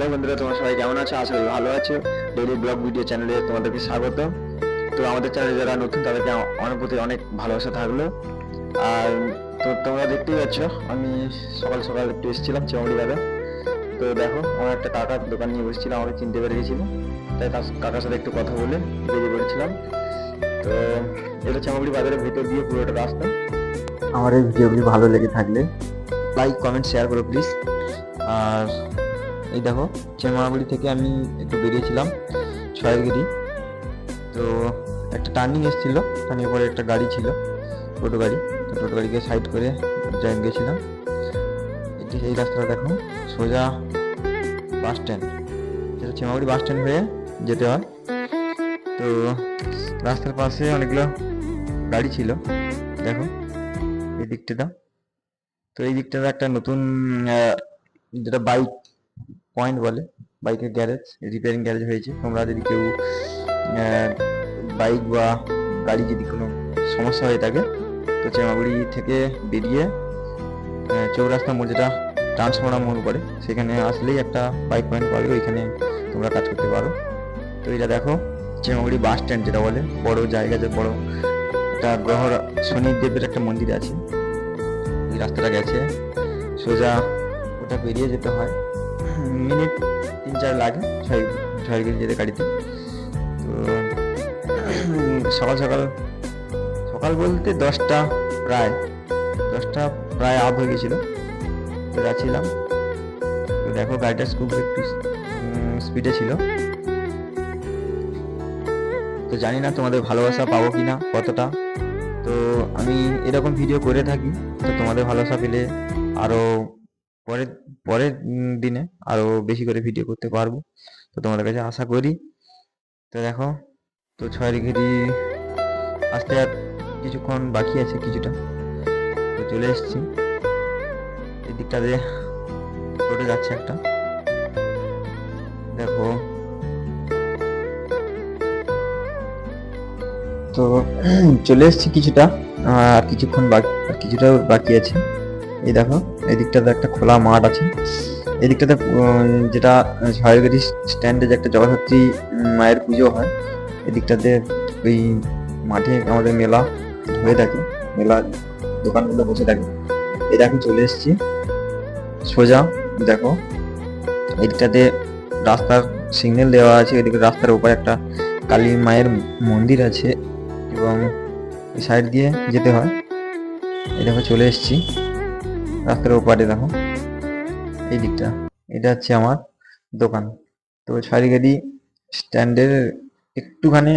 Hello বন্ধুরা, তোমরা সবাই কেমন আছো? আশা করি ভালো আছো। ডেইলি ব্লগ ভিডিও চ্যানেলে তোমাদেরকে স্বাগত। তো আমাদের চ্যানেলে যারা নতুন তাদেরকে অনেক প্রতি অনেক ভালোবাসা থাকলো। আর তো তোমরা দেখতেই পাচ্ছ, আমি সকাল সকাল একটু এসেছিলাম চেমাগুড়ি বাজার। তো দেখো, আমার একটা কাকার দোকান নিয়ে বসেছিলাম, আমাকে চিনতে পেরে গেছিল, তাই তার কাকার সাথে একটু কথা বলে বেরিয়ে পড়েছিলাম। তো এটা চেমাগুড়ি বাজারের ভেতর দিয়ে পুরোটা রাস্তা। আমার এই ভিডিওগুলি ভালো লেগে থাকলে লাইক কমেন্ট শেয়ার করো প্লিজ। আর এই দেখো, চেমাগুড়ি থেকে আমি একটু বেরিয়েছিলাম ছয়েরগিরি। তো একটা টার্নিং এসেছিলো, টার্নিং পরে একটা গাড়ি ছিল, টোটো গাড়ি। তো টোটো গাড়িকে সাইড করে গেছিলাম। এটি এই রাস্তাটা দেখো, সোজা বাস স্ট্যান্ড, যেটা চেমাগুড়ি বাস স্ট্যান্ড হয়ে যেতে হয়। তো রাস্তার পাশে অনেকগুলো গাড়ি ছিল, দেখো এই দিকটা। তো এই দিকটা একটা নতুন যেটা বাইক পয়েন্ট বলে, বাইকের গ্যারেজ, রিপেয়ারিং গ্যারেজ হয়েছে। তোমরা যদি কেউ বাইক বা গাড়ি যদি কোনো সমস্যা হয়ে থাকে, তো চেমাগুড়ি থেকে বেরিয়ে চৌরাস্তা মোড়, যেটা ট্রান্সফর্মার মোড় পড়ে, সেখানে আসলেই একটা বাইক পয়েন্ট পাবে, ওইখানে তোমরা কাজ করতে পারো। তো এটা দেখো চেমাগুড়ি বাস স্ট্যান্ড, যেটা বলে বড় জায়গা, যে বড় একটা গ্রহ শনিদেবের একটা মন্দির আছে। ওই রাস্তাটা গেছে সোজা, ওটা পেরিয়ে যেতে হয়, মিনিট 3-4 লাগে ছয়গিরি যেতে গাড়িতে। তো সকাল সকাল সকাল বলতে 10টা প্রায় আপ হয়ে গেছিলো, তো যাচ্ছিলাম। তো দেখো গাড়িটা খুব একটু স্পিডে ছিল। তো জানি না তোমাদের ভালোবাসা পাবো কিনা, কতটা। তো আমি এরকম ভিডিও করে থাকি, তো তোমাদের ভালোবাসা পেলে আরো পরের পরের দিনে আরো বেশি করে ভিডিও করতে পারবো, তো তোমাদের কাছে আশা করি। তো দেখো, তো ছয়েরগিরি আসতে আর কিছুক্ষণ বাকি আছে, কিছুটা। তো চলে এসেছি, এই দিকটা দিয়ে টোটো যাচ্ছে একটা, দেখো। তো চলে এসেছি কিছুটা, আর কিছুটা বাকি আছে। এই দেখো, এই দিকটাতে একটা খোলা মাঠ আছে। এই দিকটাতে যেটা ছয়েরগিরি স্ট্যান্ডে যে একটা জগদ্ধাত্রী মায়ের পুজো হয়, এই দিকটাতে ওই মাঠে আমাদের মেলা হয়ে থাকে, মেলা দোকানগুলো বসে থাকে। এই দেখো চলে এসেছি সোজা, দেখো এদিকটাতে রাস্তার সিগন্যাল দেওয়া আছে, এদিকে রাস্তার উপরে একটা কালী মায়ের মন্দির আছে, এবং এই সাইড দিয়ে যেতে হয়। এই দেখো চলে এসেছি রাস্তার ওপারে, দেখো এই দিকটা, এটা হচ্ছে আমার দোকান। তো ছয়েরগিরি স্ট্যান্ডের একটুখানি